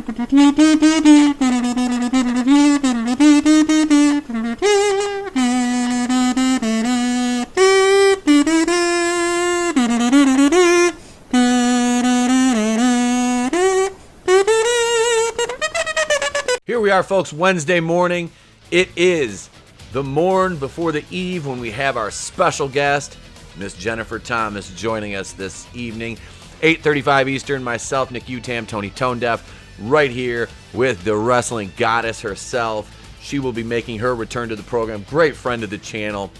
Here we are, folks, Wednesday morning. It is the morn before the eve when we have our special guest, Miss Jennifer Thomas, joining us this evening. 8:35 Eastern, myself, Nick Utam, Tony ToneDef, right here with the wrestling goddess herself. She will be making her return to the program. Great friend of the channel,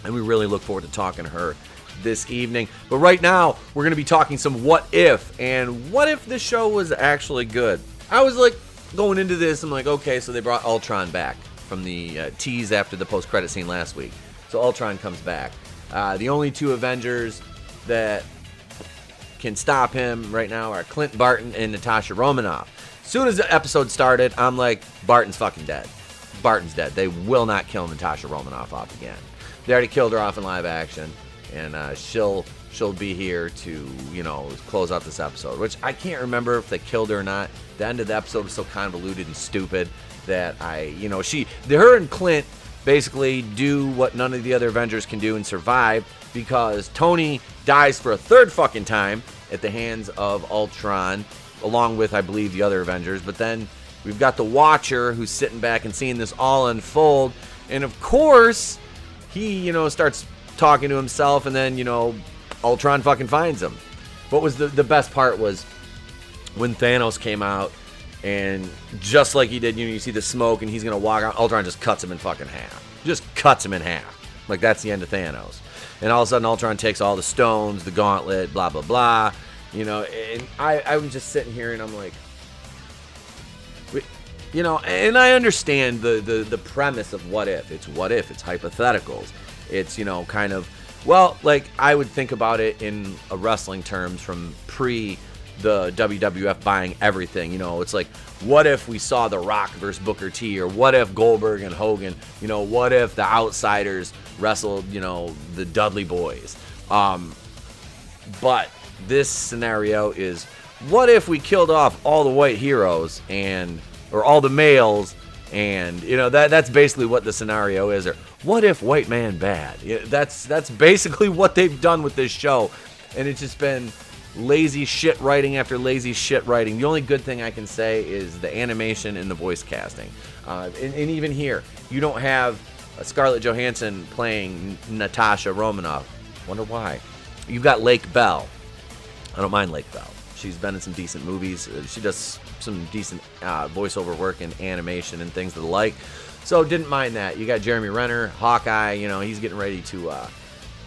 and we really look forward to talking to her this evening. But right now, we're going to be talking some what if, and what if this show was actually good? I was like, going into this, I'm like, okay, so they brought Ultron back from the tease after the post-credit scene last week. So Ultron comes back. The only two Avengers that can stop him right now are Clint Barton and Natasha Romanoff. As soon as the episode started, I'm like, Barton's fucking dead. Barton's dead. They will not kill Natasha Romanoff off again. They already killed her off in live action, and she'll be here to, close out this episode, which I can't remember if they killed her or not. The end of the episode was so convoluted and stupid that her and Clint basically do what none of the other Avengers can do and survive, because Tony dies for a third fucking time at the hands of Ultron, along with, I believe, the other Avengers. But then we've got the Watcher who's sitting back and seeing this all unfold, and of course he, starts talking to himself, and then, Ultron fucking finds him. What was the best part was when Thanos came out, and just like he did, you see the smoke, and he's gonna walk out, Ultron just cuts him in fucking half. Just cuts him in half. Like, that's the end of Thanos. And all of a sudden, Ultron takes all the stones, the gauntlet, blah, blah, blah. And I'm just sitting here, and I'm like, and I understand the premise of what if. It's what if. It's hypotheticals. It's, kind of, well, like, I would think about it in a wrestling terms from the WWF buying everything. It's like, what if we saw The Rock versus Booker T, or what if Goldberg and Hogan, what if the Outsiders wrestled, the Dudley Boys. But this scenario is, what if we killed off all the white heroes or all the males, and that's basically what the scenario is. Or what if white man bad? That's basically what they've done with this show, and it's just been lazy shit writing after lazy shit writing. The only good thing I can say is the animation and the voice casting. And even here, you don't have Scarlett Johansson playing Natasha Romanoff. Wonder why. You've got Lake Bell. I don't mind Lake Bell. She's been in some decent movies. She does some decent voiceover work and animation and things of the like. So didn't mind that. You got Jeremy Renner, Hawkeye. He's getting ready to...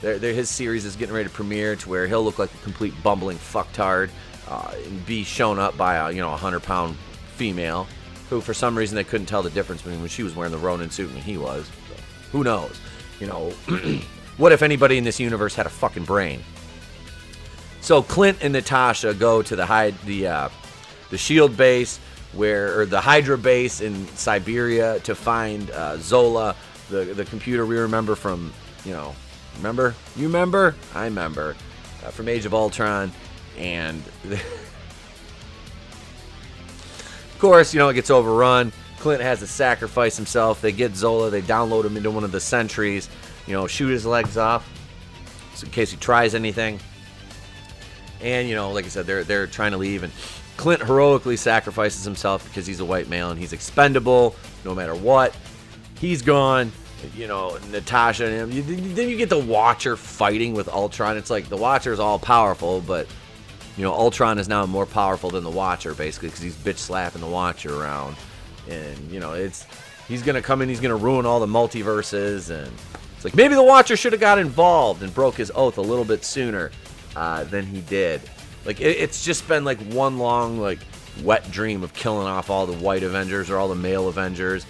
his series is getting ready to premiere, to where he'll look like a complete bumbling fucktard and be shown up by a 100-pound female who, for some reason, they couldn't tell the difference between when she was wearing the Ronin suit and he was. So, who knows? What if anybody in this universe had a fucking brain? So Clint and Natasha go to the Shield base, or the Hydra base in Siberia, to find Zola, the computer we remember from, Remember? You remember? I remember. From Age of Ultron. And of course, it gets overrun. Clint has to sacrifice himself. They get Zola. They download him into one of the sentries. Shoot his legs off, so in case he tries anything. And, like I said, they're trying to leave. And Clint heroically sacrifices himself because he's a white male and he's expendable no matter what. He's gone. Natasha and him. Then you get the Watcher fighting with Ultron. It's like the Watcher is all powerful, but Ultron is now more powerful than the Watcher, basically, because he's bitch slapping the Watcher around, and he's gonna come in, he's gonna ruin all the multiverses, and it's like maybe the Watcher should have got involved and broke his oath a little bit sooner than he did. Like it's just been like one long wet dream of killing off all the white Avengers or all the male Avengers.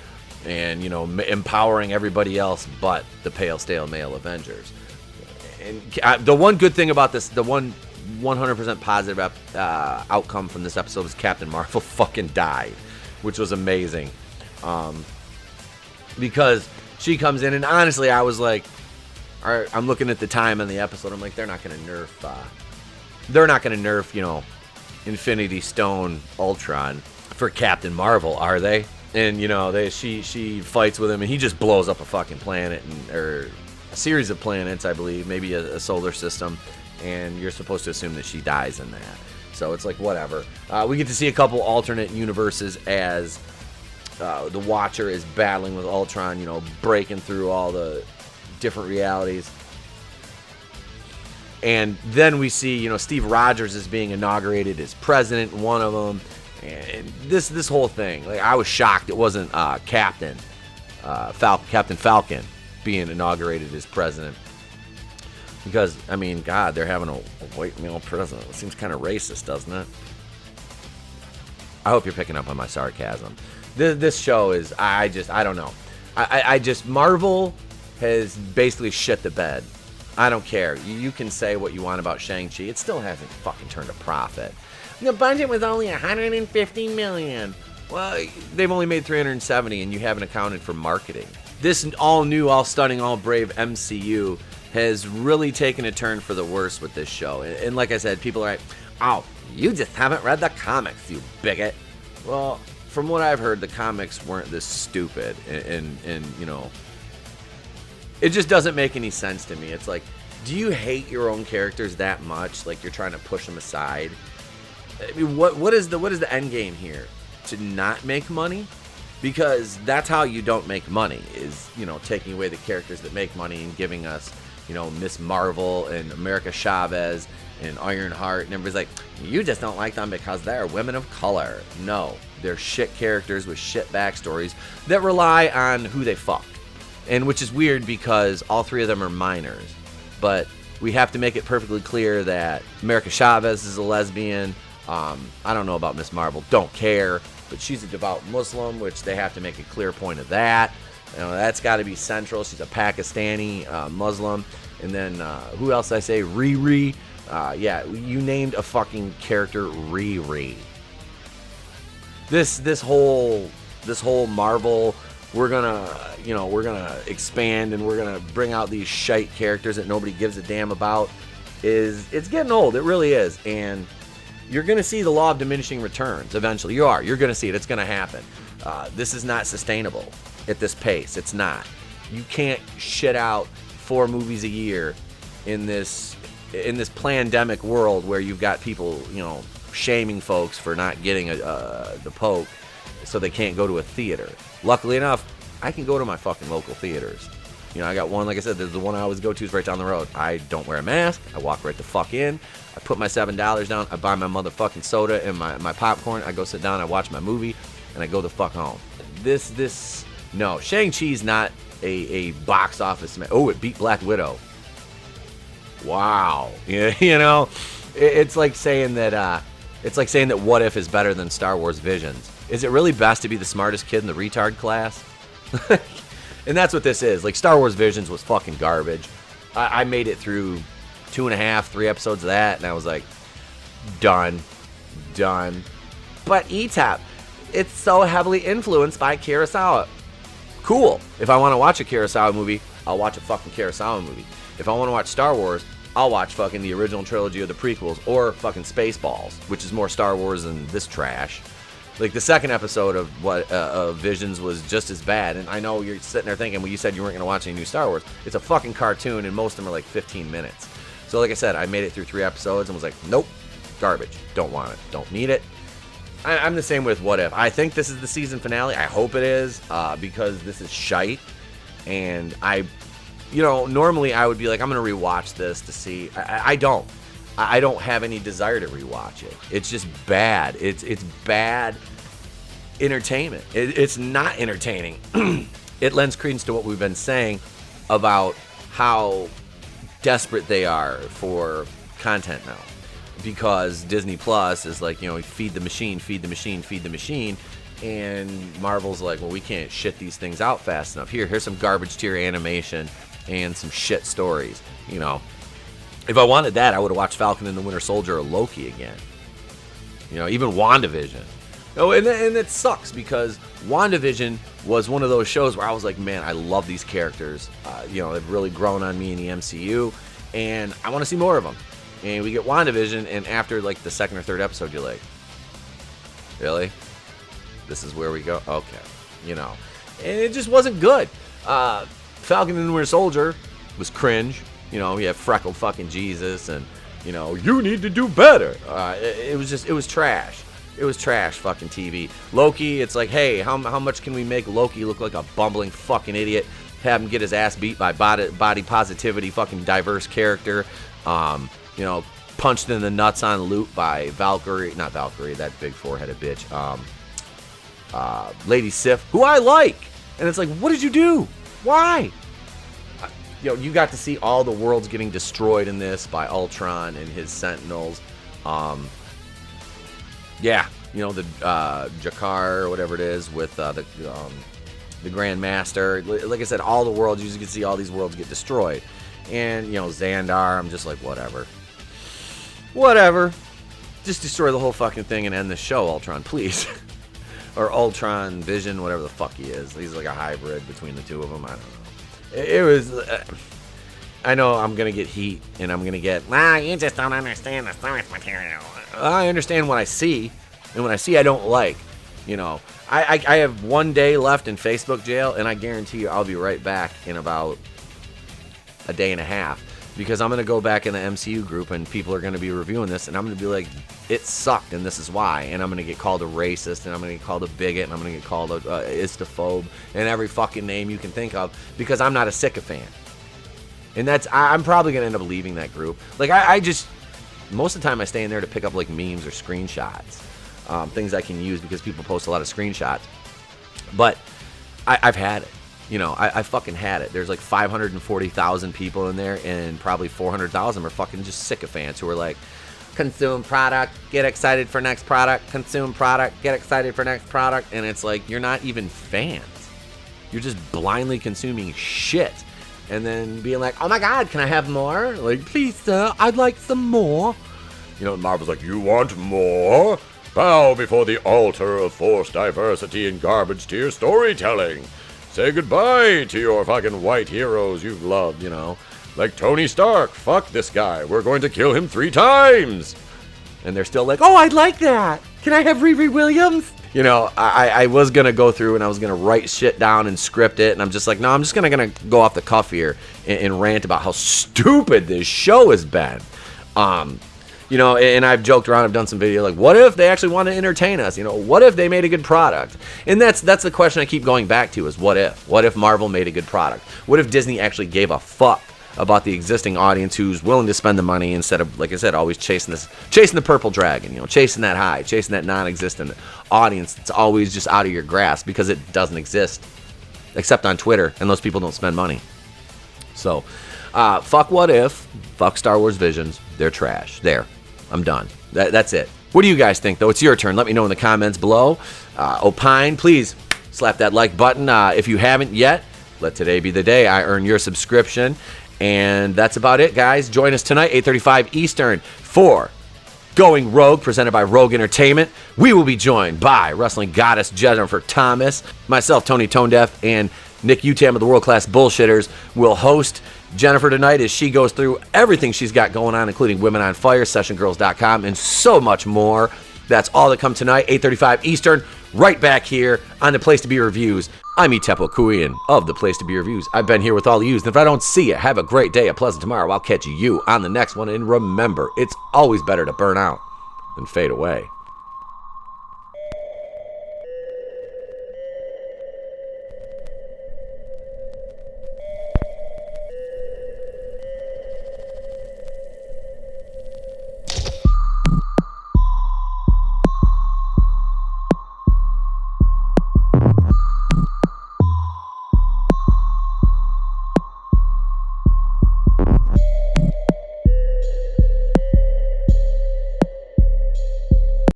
And, empowering everybody else but the pale, stale male Avengers. And the one good thing about this, the one 100% positive outcome from this episode is Captain Marvel fucking died, which was amazing. Because she comes in, and honestly, I was like, I'm looking at the time in the episode, I'm like, they're not going to nerf, Infinity Stone Ultron for Captain Marvel, are they? And, you know, she fights with him, and he just blows up a fucking planet, or a series of planets, I believe, maybe a solar system, and you're supposed to assume that she dies in that. So it's like, whatever. We get to see a couple alternate universes as the Watcher is battling with Ultron, you know, breaking through all the different realities. And then we see, you know, Steve Rogers is being inaugurated as president, one of them. And this whole thing, like, I was shocked it wasn't Captain Falcon being inaugurated as president. Because, I mean, God, they're having a white male president. It seems kind of racist, doesn't it? I hope you're picking up on my sarcasm. This show is, I don't know. I just, Marvel has basically shit the bed. I don't care. You can say what you want about Shang-Chi. It still hasn't fucking turned a profit. The budget was only $150 million. Well, they've only made $370, and you haven't accounted for marketing. This all-new, all-stunning, all-brave MCU has really taken a turn for the worse with this show. And like I said, people are like, oh, you just haven't read the comics, you bigot. Well, from what I've heard, the comics weren't this stupid. And you know, it just doesn't make any sense to me. It's like, do you hate your own characters that much? Like, you're trying to push them aside? I mean, what is the end game here? To not make money? Because that's how you don't make money, is, you know, taking away the characters that make money and giving us, you know, Miss Marvel and America Chavez and Ironheart, and everybody's like, you just don't like them because they're women of color. No, they're shit characters with shit backstories that rely on who they fuck. And which is weird because all three of them are minors. But we have to make it perfectly clear that America Chavez is a lesbian. I don't know about Miss Marvel, don't care, but she's a devout Muslim, which they have to make a clear point of that. You know, that's got to be central. She's a Pakistani Muslim. And then who else did I say? Riri. Yeah, you named a fucking character Riri. This whole Marvel, we're gonna expand and we're gonna bring out these shite characters that nobody gives a damn about. It's getting old. It really is. And you're going to see the law of diminishing returns eventually. You're going to see it. It's going to happen. This is not sustainable at this pace. It's not. You can't shit out 4 movies a year in this pandemic world where you've got people, you know, shaming folks for not getting the poke so they can't go to a theater. Luckily enough, I can go to my fucking local theaters. You know, I got one, like I said, there's the one I always go to is right down the road. I don't wear a mask. I walk right the fuck in. I put my $7 down. I buy my motherfucking soda and my popcorn. I go sit down. I watch my movie, and I go the fuck home. No, Shang-Chi's not a box office man. Oh, it beat Black Widow. Wow. You know, it's like saying that. It's like saying that What If is better than Star Wars Visions. Is it really best to be the smartest kid in the retard class? And that's what this is. Like, Star Wars Visions was fucking garbage. I made it through 2.5, 3 episodes of that, and I was like, done. But ETAP, it's so heavily influenced by Kurosawa. Cool. If I want to watch a Kurosawa movie, I'll watch a fucking Kurosawa movie. If I want to watch Star Wars, I'll watch fucking the original trilogy or the prequels, or fucking Spaceballs, which is more Star Wars than this trash. Like, the second episode of Visions was just as bad. And I know you're sitting there thinking, well, you said you weren't going to watch any new Star Wars. It's a fucking cartoon, and most of them are like 15 minutes. So like I said, I made it through 3 episodes and was like, nope, garbage. Don't want it. Don't need it. I'm the same with What If. I think this is the season finale. I hope it is, because this is shite. And normally I would be like, I'm going to rewatch this to see. I don't. I don't have any desire to rewatch it. It's just bad. It's bad entertainment. It's not entertaining. It lends credence to what we've been saying about how desperate they are for content now. Because Disney Plus is like, feed the machine. And Marvel's like, well, we can't shit these things out fast enough. Here's some garbage tier animation and some shit stories, If I wanted that, I would have watched Falcon and the Winter Soldier or Loki again. Even WandaVision. Oh, and it sucks because WandaVision was one of those shows where I was like, man, I love these characters. They've really grown on me in the MCU, and I want to see more of them. And we get WandaVision, and after like the second or third episode, you're like, really? This is where we go? Okay. You know. And it just wasn't good. Falcon and the Winter Soldier was cringe. You know, he had freckled fucking Jesus, and, you know, you need to do better. It was trash. It was trash fucking TV. Loki, it's like, hey, how much can we make Loki look like a bumbling fucking idiot? Have him get his ass beat by body positivity fucking diverse character. You know, punched in the nuts on loop by not Valkyrie, that big four-headed bitch. Lady Sif, who I like. And it's like, what did you do? Why? You know, you got to see all the worlds getting destroyed in this by Ultron and his Sentinels. Yeah, you know, the Jakar or whatever it is with the Grand Master. Like I said, all the worlds, you can see all these worlds get destroyed. And, you know, Xandar, I'm just like, whatever. Whatever. Just destroy the whole fucking thing and end the show, Ultron, please. Or Ultron Vision, whatever the fuck he is. He's like a hybrid between the two of them. I don't know. It was... I know I'm going to get heat, and I'm going to get, you just don't understand the source material. I understand what I see, and what I see I don't like. You know, I have 1 day left in Facebook jail, and I guarantee you I'll be right back in about a day and a half. Because I'm going to go back in the MCU group, and people are going to be reviewing this, and I'm going to be like, it sucked, and this is why. And I'm going to get called a racist, and I'm going to get called a bigot, and I'm going to get called a istophobe, and every fucking name you can think of, because I'm not a sycophant. And I'm probably going to end up leaving that group. Like, I just, most of the time I stay in there to pick up, like, memes or screenshots. Things I can use because people post a lot of screenshots. But I've had it. You know, I fucking had it. There's like 540,000 people in there, and probably 400,000 are fucking just sycophants who are like, consume product, get excited for next product, consume product, get excited for next product. And it's like, you're not even fans. You're just blindly consuming shit. And then being like, oh my God, can I have more? Like, please, sir, I'd like some more. You know, Marvel's like, you want more? Bow before the altar of forced diversity and garbage tier storytelling. Say goodbye to your fucking white heroes you've loved, you know. Like Tony Stark, fuck this guy. We're going to kill him 3 times. And they're still like, oh, I'd like that. Can I have Riri Williams? You know, I was going to go through and I was going to write shit down and script it. And I'm just like, no, I'm just going to go off the cuff here and rant about how stupid this show has been. You know, and I've joked around, I've done some video like, what if they actually want to entertain us? You know, what if they made a good product? And that's the question I keep going back to is what if? What if Marvel made a good product? What if Disney actually gave a fuck about the existing audience who's willing to spend the money instead of, like I said, always chasing the purple dragon, you know, chasing that high, chasing that non-existent audience that's always just out of your grasp because it doesn't exist except on Twitter, and those people don't spend money. So, fuck What If, fuck Star Wars Visions, they're trash. There. I'm done. That's it. What do you guys think, though? It's your turn. Let me know in the comments below. Opine, please slap that like button. If you haven't yet, let today be the day I earn your subscription. And that's about it, guys. Join us tonight, 8:35 Eastern, for Going Rogue, presented by Rogue Entertainment. We will be joined by wrestling goddess Jennifer Thomas, myself, Tony ToneDef, and Nick Utam of the World Class Bullshitters will host Jennifer tonight as she goes through everything she's got going on, including Women on Fire, SessionGirls.com, and so much more. That's all that come tonight, 8:35 Eastern, right back here on The Place to Be Reviews. I'm Itepo Kuian of The Place to Be Reviews. I've been here with all of you, and if I don't see you, have a great day, a pleasant tomorrow. I'll catch you on the next one, and remember, it's always better to burn out than fade away.